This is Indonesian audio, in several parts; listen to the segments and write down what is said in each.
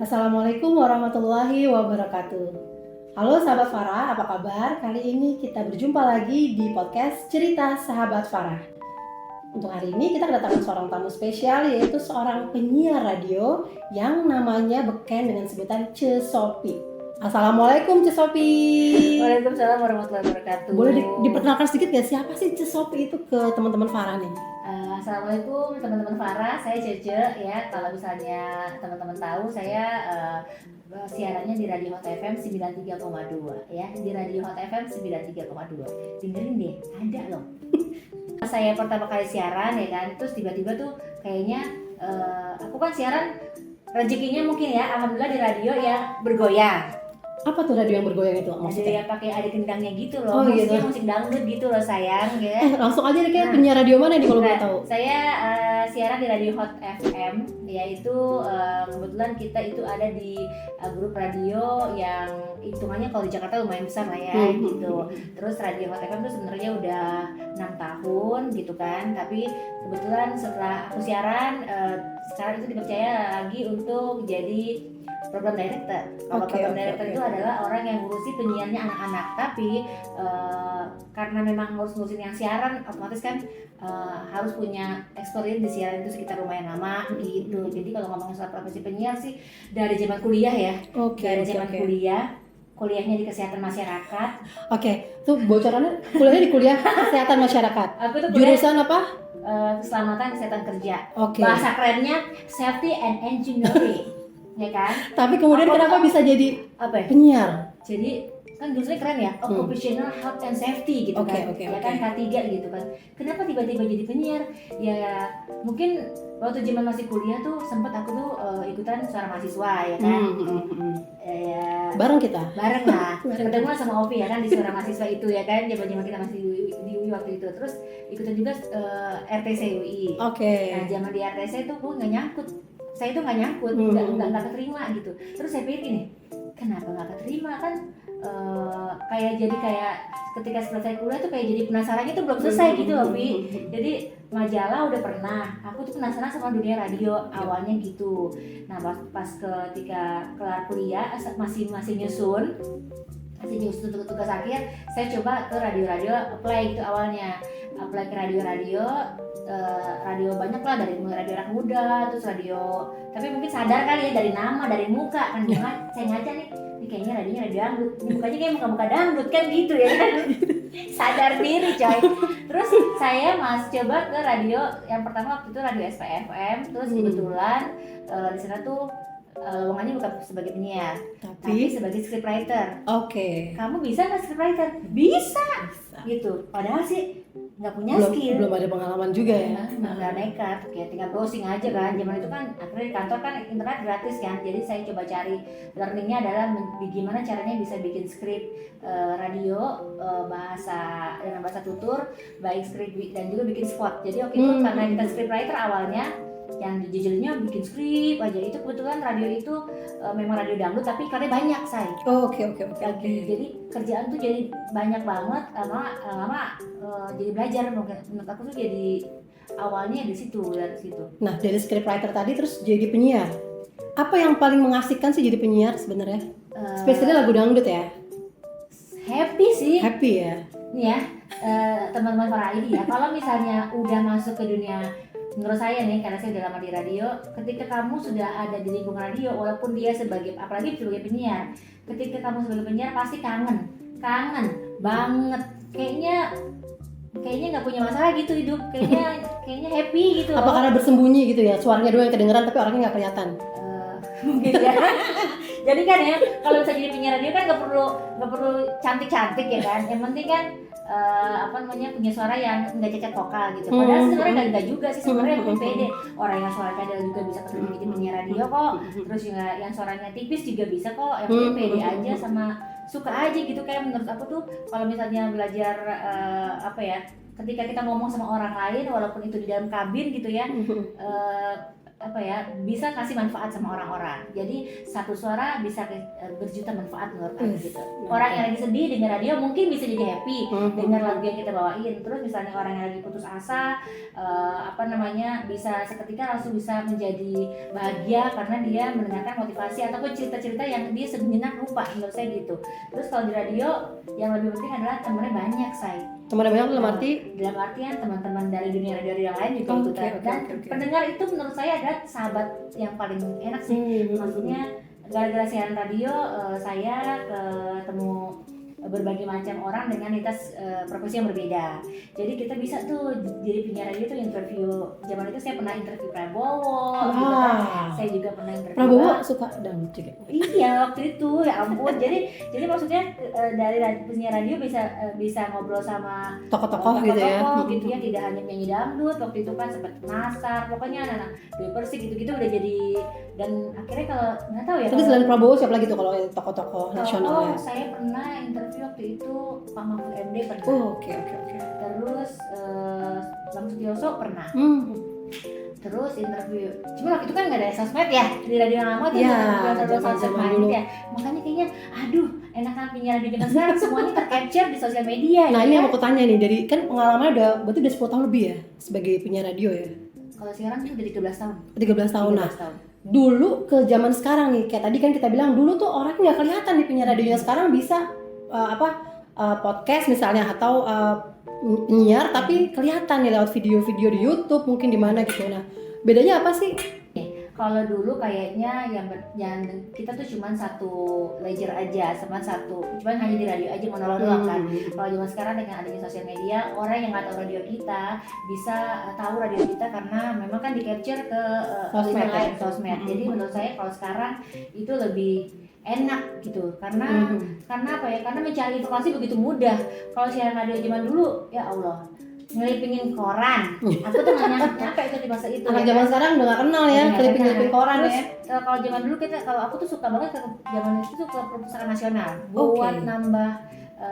Assalamualaikum warahmatullahi wabarakatuh. Halo sahabat Farah, apa kabar? Kali ini kita berjumpa lagi di podcast Cerita Sahabat Farah. Untuk hari ini kita kedatangan seorang tamu spesial, yaitu seorang penyiar radio yang namanya beken dengan sebutan Ce Sophie. Assalamualaikum Ce Sophie. Waalaikumsalam warahmatullahi wabarakatuh. Boleh diperkenalkan sedikit gak siapa sih Ce Sophie itu ke teman-teman Farah nih? Assalamualaikum teman-teman Farah, saya Cece ya. Kalau misalnya teman-teman tahu, saya siarannya di Radio Hot FM 93,2 ya. Di Radio Hot FM 93,2. Dengerin deh, ada loh. Saya pertama kali siaran ya kan, terus tiba-tiba tuh kayaknya aku kan siaran rezekinya mungkin ya, alhamdulillah di radio yang bergoyang. Apa tuh radio yang bergoyang itu Jadi maksudnya? yang pakai ada gendangnya gitu Oh, loh, gitu. musiknya musik dangdut gitu loh sayang ya. Langsung aja deh, kayak Nah. penyiar radio mana nih kalau boleh tahu? Saya siaran di Radio Hot FM, yaitu kebetulan kita itu ada di grup radio yang hitungannya kalau di Jakarta lumayan besar lah ya gitu. Terus Radio Hot FM itu sebenarnya udah 6 tahun gitu kan, tapi kebetulan setelah aku siaran sekarang itu dipercaya lagi untuk jadi program director. Kalau program director itu adalah orang yang ngurusi penyiarnya anak-anak, tapi karena memang ngurusin yang siaran, otomatis kan harus punya experience di siaran itu sekitar lumayan lama gitu. Jadi kalau ngomongin soal profesi penyiar sih dari zaman kuliah ya, dari zaman kuliahnya di kesehatan masyarakat. Tuh bocorannya kuliahnya di kuliah kesehatan masyarakat. Aku tuh Jurusan apa? keselamatan kesehatan kerja. Oke. Bahasa kerennya safety and engineering, ya kan? Tapi kemudian kenapa bisa jadi Apa ya? penyiar? Jadi kan jurusannya keren ya, occupational health and safety gitu kan, ya kan K3 gitu kan. Kenapa tiba-tiba jadi penyiar? Ya mungkin waktu zaman masih kuliah tuh sempat aku tuh ikutan suara mahasiswa ya kan. Ya, Bareng kita. bareng lah, ketemu sama Ovi ya kan di suara mahasiswa itu ya kan, zaman kita masih di UI waktu itu. Terus ikutan juga RTC UI. Nah zaman di RTC itu gue nggak nyangkut, saya itu nggak nyangkut, nggak keterima gitu. Terus saya pikir gini, kenapa nggak keterima kan? Kayak ketika selesai kuliah tuh kayak jadi penasaran itu belum selesai gitu loh Vi. Jadi majalah udah pernah, aku tuh penasaran sama dunia radio awalnya gitu. Nah pas ketika kelar kuliah masih nyusun tugas akhir, saya coba ke radio-radio apply gitu awalnya, apply ke radio-radio banyak lah, dari mulai radio anak muda, terus radio, tapi mungkin sadar kali ya dari nama, dari muka kan, saya ngaca nih kayaknya radionya radio dangdut, ini mukanya kayak muka-muka dangdut kan gitu ya kan. Sadar diri coy. Terus saya coba ke radio yang pertama waktu itu radio SPFM, terus kebetulan di sana tuh lowongannya bukan sebagai penyiar, tapi sebagai scriptwriter. Kamu bisa nggak scriptwriter? Bisa. Gitu. Padahal sih nggak punya skill, belum ada pengalaman juga ya. Nggak nekat, kayak tinggal browsing aja kan. Zaman itu kan akhirnya di kantor kan internet gratis kan, jadi saya coba cari learningnya adalah gimana caranya bisa bikin skrip radio dengan bahasa tutur, baik skrip dan juga bikin spot. Jadi waktu itu karena kita scriptwriter awalnya, yang judulnya bikin skrip aja, itu kebetulan radio itu memang radio dangdut tapi karena banyak saya. Jadi kerjaan tuh jadi banyak banget, lama jadi belajar. Menurut aku tuh jadi awalnya dari situ. Nah dari scriptwriter tadi terus jadi penyiar. Apa yang paling mengasihkan sih jadi penyiar sebenarnya? Spesialnya lagu dangdut ya? Happy sih. Happy ya? Nih ya teman-teman para ini ya, kalau misalnya udah masuk ke dunia, menurut saya nih, karena saya udah lama di radio, ketika kamu sudah ada di lingkungan radio, walaupun dia apalagi sebagai penyiar, ketika kamu sebagai penyiar pasti kangen banget, kayaknya nggak punya masalah gitu hidup, kayaknya happy gitu. Apa karena bersembunyi gitu ya, suaranya doang yang kedengeran tapi orangnya nggak kelihatan? Mungkin ya. Jadi kan ya, kalau bisa jadi penyiar radio kan nggak perlu cantik ya kan, yang penting kan punya suara yang nggak cacat vokal gitu. Padahal sebenarnya nggak juga sih, sebenarnya mungkin pede orang yang suara cadel juga bisa ketemu jadi penyiar radio kok. Terus juga yang suaranya tipis juga bisa kok, yang penting pede aja sama suka aja gitu. Kayak menurut aku tuh kalau misalnya belajar ketika kita ngomong sama orang lain walaupun itu di dalam kabin gitu ya, bisa kasih manfaat sama orang-orang. Jadi satu suara bisa berjuta manfaat menurut aku gitu. Orang yang lagi sedih dengar radio mungkin bisa jadi happy dengar lagu yang kita bawain. Terus misalnya orang yang lagi putus asa bisa seketika langsung bisa menjadi bahagia karena dia mendengarkan motivasi ataupun cerita-cerita yang dia sebenarnya lupa, menurut saya gitu. Terus kalau di radio yang lebih penting adalah temennya banyak, teman banyak dalam artian teman-teman dari dunia radio yang lain juga ikutan. Dan pendengar itu menurut saya adalah sahabat yang paling enak sih. Maksudnya gara-gara siaran radio saya ketemu berbagai macam orang dengan lintas profesi yang berbeda. Jadi kita bisa tuh jadi penyiar radio tuh interview. Zaman itu saya pernah interview Prabowo, gitu kan. Saya juga pernah interview Prabowo suka dangdut juga. Iya waktu itu ya ampun. Jadi maksudnya dari penyiar radio bisa ngobrol sama tokoh-tokoh gitu ya. Tidak hanya nyanyi dangdut. Waktu itu kan sempat Nasar, pokoknya anak-anak Dewi Persik gitu-gitu udah jadi. Dan akhirnya kalau nggak tahu ya. Tapi selain Prabowo siapa lagi tuh kalau tokoh-tokoh nasional ya? Saya pernah interview waktu itu Pak Mahfud MD pernah. Oke. Terus Bang Sutioso pernah. Terus interview. Cuma waktu itu kan nggak ada sosmed ya di radio yang lama tuh. Zaman ya. Makanya kayaknya enakan penyiar radio zaman sekarang semuanya tercapture di sosial media. Nah ini yang aku tanya nih, dari kan pengalamannya berarti udah 10 tahun lebih ya sebagai penyiar radio ya? Kalau sekarang tuh udah 13 tahun. 13 tahun. Nah, dulu ke zaman sekarang nih, kayak tadi kan kita bilang dulu tuh orang nggak kelihatan di penyiar radionya, sekarang bisa podcast misalnya atau penyiar tapi kelihatan nih lewat video-video di YouTube mungkin di mana gitu. Nah, bedanya apa sih? Kalau dulu kayaknya yang kita tuh cuma satu ledger aja, cuman hanya di radio aja monolog doang kan. Kalau zaman sekarang dengan adanya sosial media, orang yang nggak tahu radio kita bisa tahu radio kita karena memang kan di capture ke sosmed. Jadi menurut saya kalau sekarang itu lebih enak gitu karena karena mencari informasi begitu mudah. Kalau siaran radio zaman dulu ya Allah ngelipingin koran, aku tuh nggak nyampe itu di masa itu. Anak zaman sekarang udah nggak kenal ya keliping koran. Terus, ya. Kalau zaman dulu kalau aku tuh suka banget ke zaman itu tuh ke perpustakaan nasional buat nambah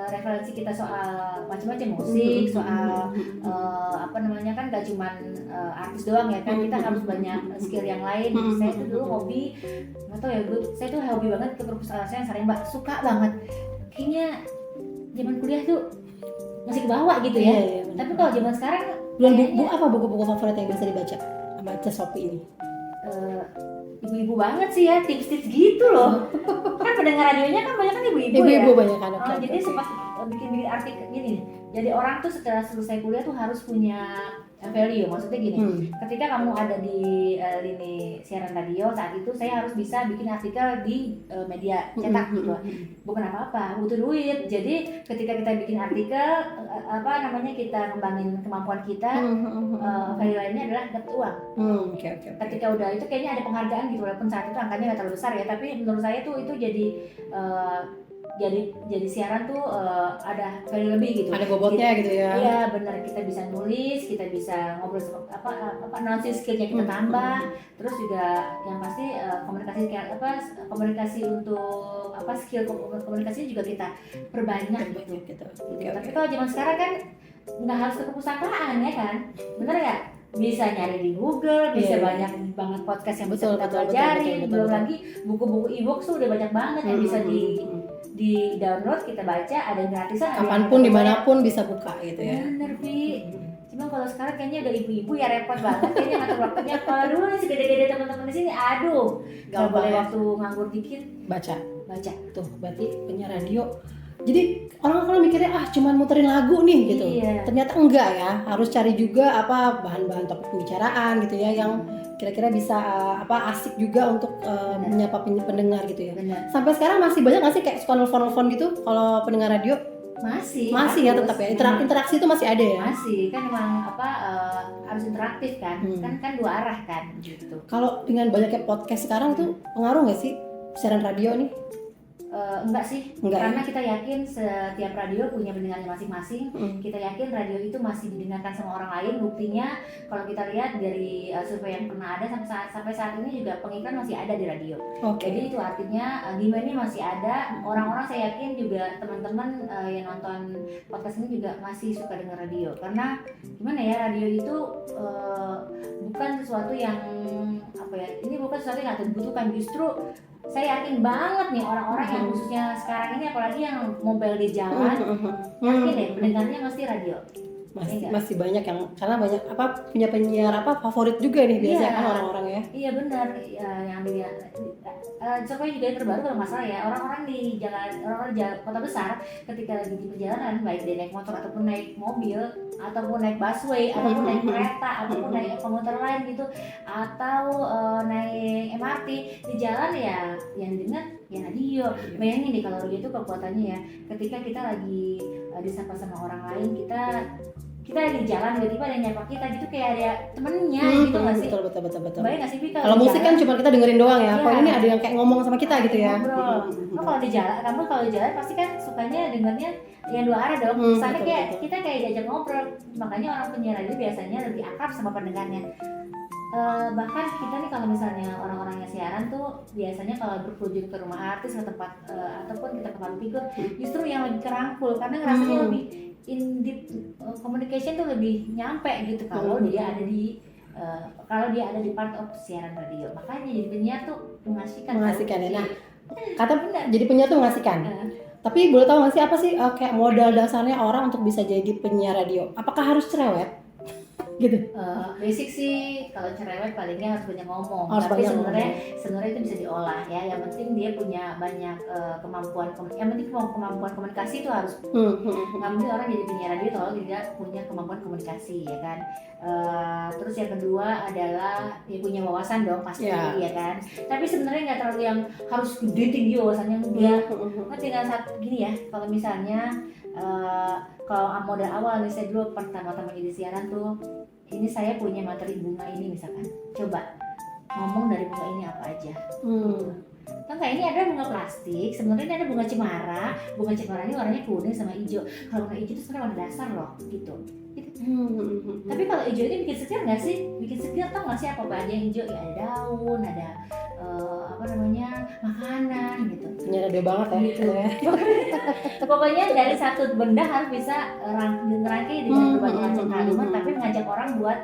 referensi kita soal macam-macam musik, soal kan gak cuman artis doang ya kan, kita harus banyak skill yang lain. Saya tuh dulu hobi, nggak tahu ya, saya tuh hobi banget ke perpustakaan nasional Salemba, suka banget. Kayaknya zaman kuliah tuh masih ke bawah gitu ya. Iya, tapi kalau zaman sekarang buku favorit yang biasa baca Shopee ini? Ibu-ibu banget sih ya, tips-tips gitu loh. Kan pendengar radionya kan banyak kan ibu-ibu ya. Ibu-ibu banyak kan. Jadi sempat bikin artikel gini. Jadi orang tuh setelah selesai kuliah tuh harus punya value. Maksudnya gini, ketika kamu ada di lini siaran radio saat itu, saya harus bisa bikin artikel di media cetak gitu. Bukan apa-apa, butuh duit. Jadi ketika kita bikin artikel, kita ngembangin kemampuan kita, value lainnya adalah dapat uang. Ketika udah itu kayaknya ada penghargaan gitu, walaupun saat itu angkanya nggak terlalu besar ya, tapi menurut saya tuh itu jadi siaran tuh ada value lebih gitu. Ada bobotnya gitu ya. Iya benar, kita bisa nulis, kita bisa ngobrol analisis skillnya kita tambah. Terus juga yang pasti komunikasi untuk skill komunikasinya juga kita perbanyak gitu. Tapi kalau zaman sekarang kan nggak harus ke perpustakaan ya kan, bener ya? Bisa nyari di Google, bisa banyak banget podcast yang bisa kita pelajari. Belum lagi buku-buku e-book tuh udah banyak banget yang bisa di download, kita baca, ada gratisan, kapanpun dimanapun bisa buka gitu ya. Bener Pi. Cuma kalau sekarang kayaknya udah ibu-ibu ya repot banget kayaknya ngatur waktunya. Kalau dulu sih gede-gede teman-teman di sini, aduh, nggak boleh waktu nganggur dikit baca. Tuh berarti penyiar radio. Jadi orang mikirnya cuman muterin lagu nih gitu. Iya. Ternyata enggak ya, harus cari juga bahan-bahan topik pembicaraan gitu ya yang kira-kira bisa asik juga untuk menyapa pendengar gitu ya. Benar. Sampai sekarang masih banyak nggak sih kayak suka nelfon gitu kalau pendengar radio? Masih ya tetap ya. Interaksi itu masih ada ya. Masih kan memang harus interaktif kan. Kan dua arah kan gitu. Kalau dengan banyaknya podcast sekarang tuh pengaruh nggak sih siaran radio nih? Enggak sih, karena kita yakin setiap radio punya pendengarnya masing-masing. Kita yakin radio itu masih didengarkan sama orang lain. Buktinya kalau kita lihat dari survei yang pernah ada sampai saat ini juga pengiklan masih ada di radio. Jadi itu artinya demand-nya masih ada. Orang-orang saya yakin juga teman-teman yang nonton podcast ini juga masih suka dengar radio. Karena gimana ya, radio itu bukan sesuatu yang apa ya, ini bukan sesuatu yang dibutuhkan. Justru saya yakin banget nih orang-orang yang khususnya sekarang ini, apalagi yang mobile di jalan, yakin deh mendengarnya mesti radio. Masih banyak yang, karena banyak punya penyiar favorit juga nih biasanya kan orang-orang ya. Iya benar, yang dilihat. Contohnya juga yang terbaru kalau nggak salah ya, orang-orang di kota besar ketika lagi di perjalanan, baik dia naik motor ataupun naik mobil ataupun naik busway ataupun naik kereta ataupun naik komuter lain gitu, atau naik MRT di jalan, ya yang dengar ya radio. Bayangin deh kalau radio itu kekuatannya ya, ketika kita lagi disapa sama orang lain, kita lagi di jalan tiba-tiba ada yang nyapa kita gitu, kayak ada temennya gitu nggak sih? Betul. Bayang nggak sih kalau musik kan cuma kita dengerin doang ya, kalau ini ada yang kayak ngomong sama kita gitu ya. Ngobrol. Kalau di jalan, kamu kalau di jalan pasti kan sukanya dengernya yang dua arah dong. Misalnya kayak kita kayak diajak ngobrol, makanya orang penyiar radio biasanya lebih akrab sama pendengarnya. Bahkan kita nih kalau misalnya orang-orang yang siaran tuh biasanya kalau berkunjung ke rumah artis ke tempat ataupun ke tempat figur, justru yang lebih kerangkul karena ngerasanya lebih in deep communication tuh lebih nyampe gitu kalau dia ada di part of siaran radio. Makanya jadi penyiar tuh mengasihkan ya. Nah, kata jadi penyiar tuh mengasihkan. Tapi boleh tahu nggak sih apa sih kayak modal dasarnya orang untuk bisa jadi penyiar radio? Apakah harus cerewet? Gitu. Basic sih kalau cerewet palingnya harus banyak ngomong. Tapi sebenarnya itu bisa diolah ya. Yang penting dia punya banyak kemampuan. Yang penting kemampuan komunikasi itu harus. Nggak mungkin orang jadi penyiar radio kalau tidak punya kemampuan komunikasi ya kan. Terus yang kedua adalah dia punya wawasan dong pasti ya kan. Tapi sebenarnya nggak terlalu yang harus gede tinggi wawasannya enggak. Kan tinggal satu gini ya. Kalau misalnya kalau modal awal nih, saya dulu pertama-tama jadi siaran tuh, ini saya punya materi bunga ini misalkan, coba ngomong dari bunga ini apa aja. Kan kayak ini ada bunga plastik, sebenarnya ini ada bunga cemara. Bunga cemara ini warnanya kuning sama hijau. Kalau warna hijau itu sebenarnya warna dasar loh, gitu. Tapi kalau hijau ini bikin segar nggak sih? Bikin segar, tau nggak sih apa aja yang hijau? Ya ada daun, ada makanan gitu. Penyiar banget ya. Gitu. Pokoknya dari satu benda harus bisa ngerangkai dengan berbagai macam kalimat, tapi mengajak orang buat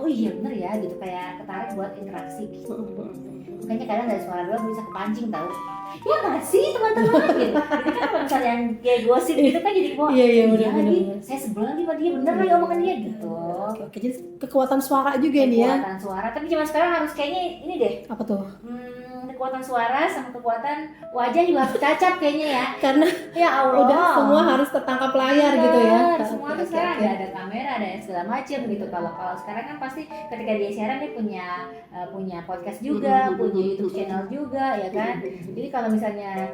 oh iya bener ya gitu, kayak tertarik buat interaksi gitu. Makanya kadang dari suara doang bisa kepancing tau. Ya nggak sih teman-teman gitu. Jadi kan kalau misalnya yang kayak gosip gitu kan jadi iya bener. Saya sebel lagi sama dia, bener lagi omongan dia gitu. Oke, jadi kekuatan suara juga nih ya. Kekuatan suara, tapi zaman sekarang harus kayaknya ini deh. Apa tuh? Kekuatan suara sama kekuatan wajah juga harus dicacap kayaknya ya. Karena ya Allah, udah semua harus tertangkap layar gitu ya. Semua tuh sekarang ada kamera, ada segala macam gitu. Kalau sekarang kan pasti ketika dia siaran dia punya podcast juga, punya YouTube channel juga ya kan. Jadi kalau misalnya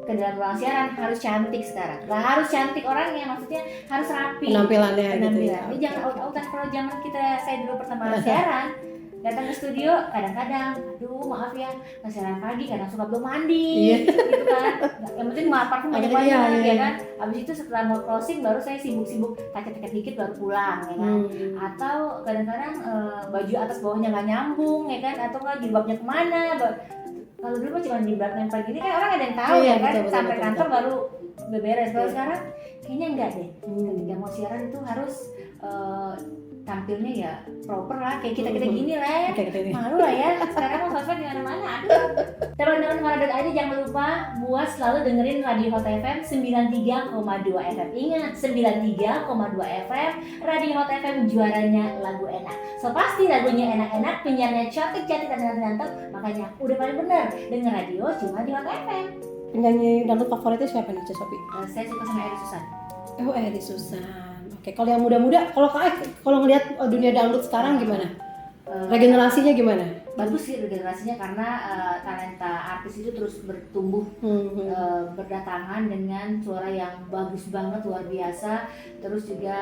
ke dalam ruang siaran harus cantik sekarang. Gak harus cantik orangnya, maksudnya harus rapi penampilannya. Gitu ya. Ini jangan out-outan. Kalau zaman saya dulu pertama siaran datang ke studio, kadang-kadang aduh maaf ya, siaran pagi kadang suka belum mandi gitu kan. Yang penting parfum banyak-banyak ya kan. Habis itu setelah mau closing baru saya sibuk-sibuk taket-taket dikit baru pulang ya kan. Atau kadang-kadang baju atas bawahnya nggak nyambung ya kan, atau nggak jilbabnya kemana. Kalau dulu mah cuma jilbab nempel gini kan orang ada yang tahu ya kan, sampai kantor baru beberes. Kalau sekarang kayaknya enggak deh. Ketika mau siaran itu harus tampilnya ya proper lah, kayak kita gini lah, malu lah ya. Sekarang mau sosmed di mana-mana. Aduh. Teman-teman Maradot aja jangan lupa buat selalu dengerin Radio Hot FM 93,2 FM. Ingat 93,2 FM, Radio Hot FM juaranya lagu enak. So pasti lagunya enak-enak, penyiarnya cantik-cantik dan ganteng. Makanya udah paling bener denger radio cuma di Hot FM. Penyanyi dangdut favoritnya siapa nih, Sophie? Saya suka sama Eri Susan. Oh, Eri Susan. Oke, kalau yang muda-muda, kalau ngelihat dunia dangdut sekarang gimana? Regenerasinya gimana? Bagus sih regenerasinya karena talenta artis itu terus bertumbuh, berdatangan dengan suara yang bagus banget, luar biasa. Terus juga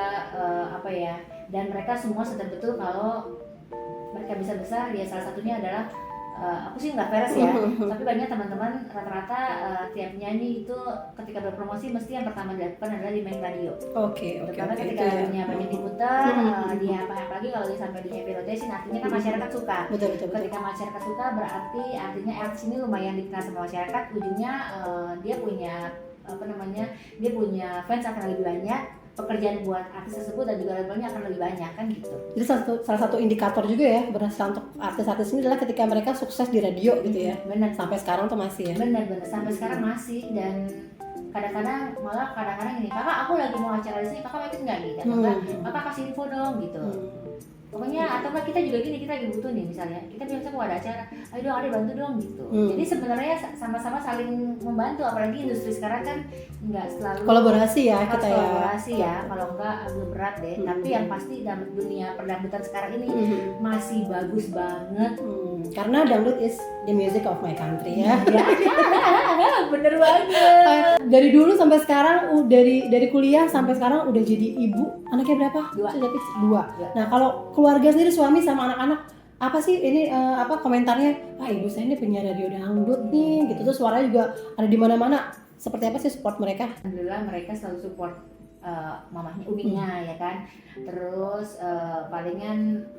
dan mereka semua sadar betul kalau mereka bisa besar. Ya salah satunya adalah aku sih nggak peres ya, tapi banyak teman-teman rata-rata tiap nyanyi itu ketika berpromosi mesti yang pertama dilakukan adalah di main radio. Oke. Karena ketika lagunya banyak diputar, dia apalagi kalau dia sampai di happy rotation, artinya kan masyarakat suka. Betul. Ketika masyarakat suka berarti artinya artis ini lumayan dikenal sama masyarakat. Ujungnya dia punya fans akan lebih banyak. pekerjaan buat artis tersebut dan juga labelnya akan lebih banyak kan gitu. Jadi salah satu indikator juga ya berhasil untuk artis-artis ini adalah ketika mereka sukses di radio gitu ya. Benar. Sampai sekarang tuh masih ya. Benar sampai sekarang masih, dan kadang-kadang gini, kakak aku lagi mau acara di sini, kakak mau ikut nggak gitu, kakak kasih info dong gitu. Pokoknya atau enggak kita juga gini, kita lagi butuh nih misalnya, kita biasa mau ada acara, ayo dong ada bantu dong gitu. Jadi sebenarnya sama-sama saling membantu, apalagi industri sekarang kan nggak selalu kolaborasi ya kita ya. Kolaborasi ya, kalau enggak agak berat deh. Tapi yang pasti dalam dunia perdangdutan sekarang ini masih bagus banget. Karena dangdut is the music of my country ya. Bener banget. Dari dulu sampai sekarang, dari kuliah sampai sekarang udah jadi ibu. Anaknya berapa? 2. Nah kalau keluarga sendiri, suami sama anak-anak, apa sih ini komentarnya? Ibu saya ini penyiar radio dangdut nih, gitu. Terus suaranya juga ada di mana-mana. Seperti apa sih support mereka? Alhamdulillah mereka selalu support mamahnya, uminya ya kan. Terus palingan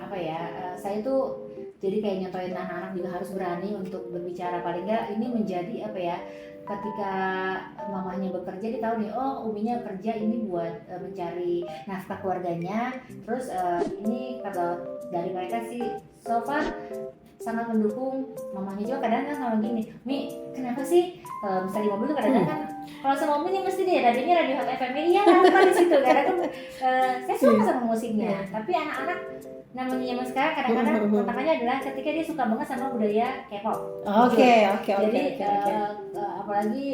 saya tuh jadi kayak nyontoin anak-anak juga harus berani untuk berbicara. Paling nggak ini menjadi ketika mamahnya bekerja, dia tahu nih, oh uminya kerja ini buat mencari nafkah keluarganya. Terus ini kalau dari mereka sih so far sangat mendukung. Mamahnya juga kadang-kadang ngomong gini, Mi kenapa sih misalnya di mobil tuh kadang-kadang kan kalau sama Umi nih mesti deh radionya radio Hot FM. Iya kan di situ karena kan saya suka sama musiknya. Tapi anak-anak namanya zaman sekarang kadang-kadang tantangannya adalah ketika dia suka banget sama budaya K-pop. Oke. Jadi apalagi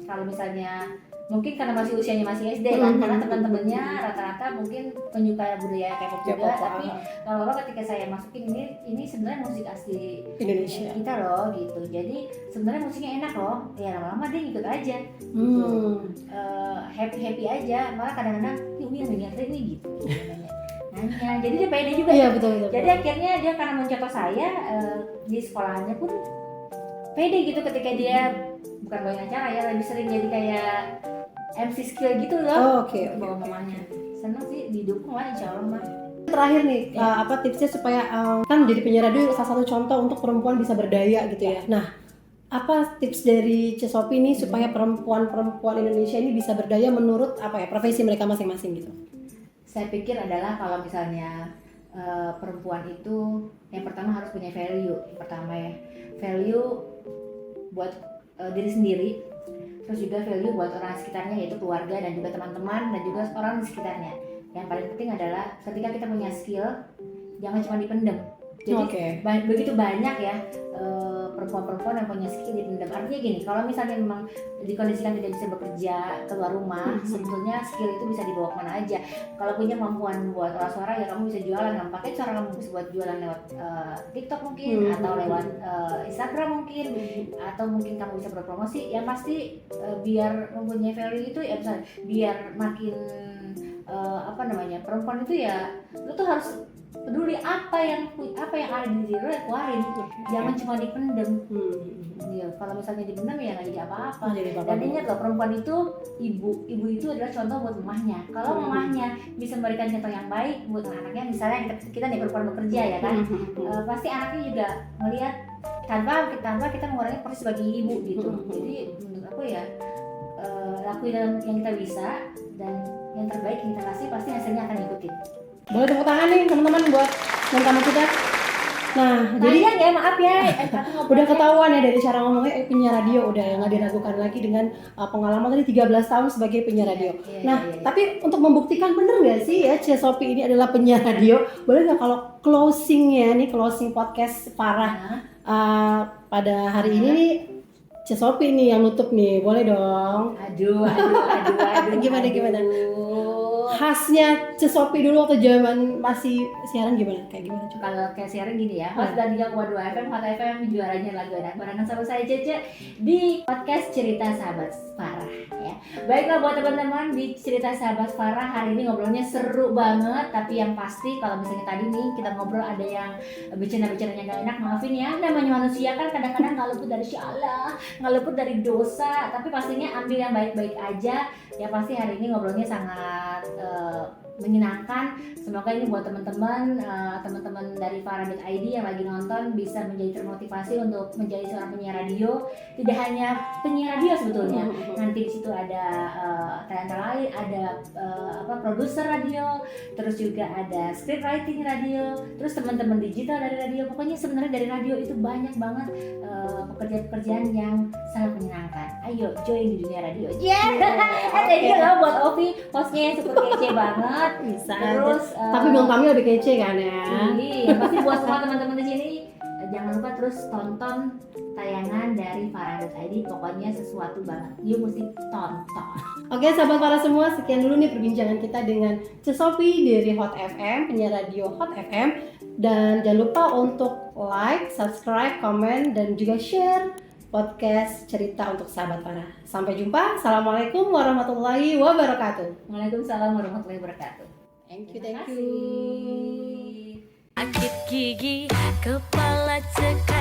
kalau misalnya mungkin karena masih usianya masih SD kan, karena teman-temannya rata-rata mungkin penyuka budaya K-pop juga. Tapi kalau ketika saya masukin ini sebenarnya musik asli Indonesia kita loh gitu. Jadi sebenarnya musiknya enak loh. Ya lama-lama dia ngikut aja. Happy aja. Malah kadang-kadang Umi yang dengerin nih gitu. Nanya. Jadi dia pede juga. Iya, betul. Jadi akhirnya dia karena mencontoh saya di sekolahannya pun pede gitu ketika dia bukan bawain acara ya, lebih sering jadi kayak MC skill gitu loh. Oke. Bawa mamanya. Senang sih, didukung lah insyaallah mah. Terakhir nih, tipsnya supaya kan jadi penyiar radio salah satu contoh untuk perempuan bisa berdaya gitu ya. Nah, apa tips dari Cesopi nih supaya perempuan Indonesia ini bisa berdaya menurut profesi mereka masing-masing gitu? Saya pikir adalah kalau misalnya perempuan itu yang pertama harus punya value. Yang pertama ya, value buat diri sendiri, terus juga value buat orang sekitarnya, yaitu keluarga dan juga teman-teman dan juga orang di sekitarnya. Yang paling penting adalah ketika kita punya skill, jangan cuma dipendem. Jadi begitu banyak ya perempuan-perempuan yang punya skill dipendam. Artinya gini, kalau misalnya memang dikondisikan tidak bisa bekerja keluar rumah, sebetulnya skill itu bisa dibawa kemana aja. Kalau punya kemampuan buat olah suara ya kamu bisa jualan. Nah, pakai cara kamu bisa buat jualan lewat TikTok mungkin, atau lewat Instagram mungkin, atau mungkin kamu bisa berpromosi. Yang pasti biar mempunyai value itu ya misalnya biar makin perempuan itu ya lu tuh harus peduli apa yang ada di diri lo ya keluarin, jangan cuma dipendem. Ya, kalau misalnya dipendem ya nggak jadi apa-apa. Dan ingat loh, perempuan itu ibu itu adalah contoh buat mamahnya. Kalau mamahnya bisa memberikan contoh yang baik buat anaknya, misalnya kita nih perempuan bekerja ya kan, pasti anaknya juga melihat tanpa kita mengurangi porsi sebagai ibu gitu. Jadi menurut aku ya lakuin yang kita bisa dan yang terbaik yang kita kasih, pasti hasilnya akan ngikutin. Boleh tepuk tangan nih teman-teman buat tamu kita. Nah, jadi ya maaf ya. Udah ketahuan ya dari cara ngomongnya penyiar radio, udah nggak diragukan lagi dengan pengalaman tadi 13 tahun sebagai penyiar radio. Tapi untuk membuktikan bener nggak sih ya Cesopi ini adalah penyiar radio, boleh nggak kalau closing podcast Farah pada hari ini nih, Cesopi nih yang nutup nih, boleh dong? Aduh. Gimana? Khasnya Cesopi dulu waktu zaman masih siaran gimana? Kayak gimana? Kalau kayak siaran gini ya, pas dari jam 2 FM, Hot FM juaranya lagu enak barengan sama saya Cece di podcast Cerita Sahabat Farah ya. Baiklah buat teman-teman di Cerita Sahabat Farah, hari ini ngobrolnya seru banget. Tapi yang pasti kalau misalnya tadi nih kita ngobrol ada yang bicara-bicaranya gak enak, maafin ya, namanya manusia kan kadang-kadang nggak luput dari salah, nggak luput dari dosa. Tapi pastinya ambil yang baik-baik aja. Ya pasti hari ini ngobrolnya sangat menyenangkan. Semoga ini buat teman-teman dari Farah.id yang lagi nonton bisa menjadi termotivasi untuk menjadi seorang penyiar radio. Tidak hanya penyiar radio sebetulnya, nanti di situ ada talenta lain, ada produser radio, terus juga ada script writing radio, terus teman-teman digital dari radio. Pokoknya sebenarnya dari radio itu banyak banget pekerjaan-pekerjaan yang sangat menyenangkan. Ayo join di dunia radio. Thank you loh buat Ovi, hostnya yang super kece banget. Bisa. Terus tapi Bang Tami lebih kece kan ya. Iya, pasti buat semua teman-teman di sini jangan lupa terus tonton tayangan dari Farah.id. Pokoknya sesuatu banget, you mesti tonton. Oke sahabat Farah semua, sekian dulu nih perbincangan kita dengan Sophie dari Hot FM, penyiar radio Hot FM. Dan jangan lupa untuk like, subscribe, komen, dan juga share podcast cerita untuk sahabat Farah. Sampai jumpa. Assalamualaikum warahmatullahi wabarakatuh. Waalaikumsalam warahmatullahi wabarakatuh. Thank you. Terima kasih. Sakit gigi, kepala cekak.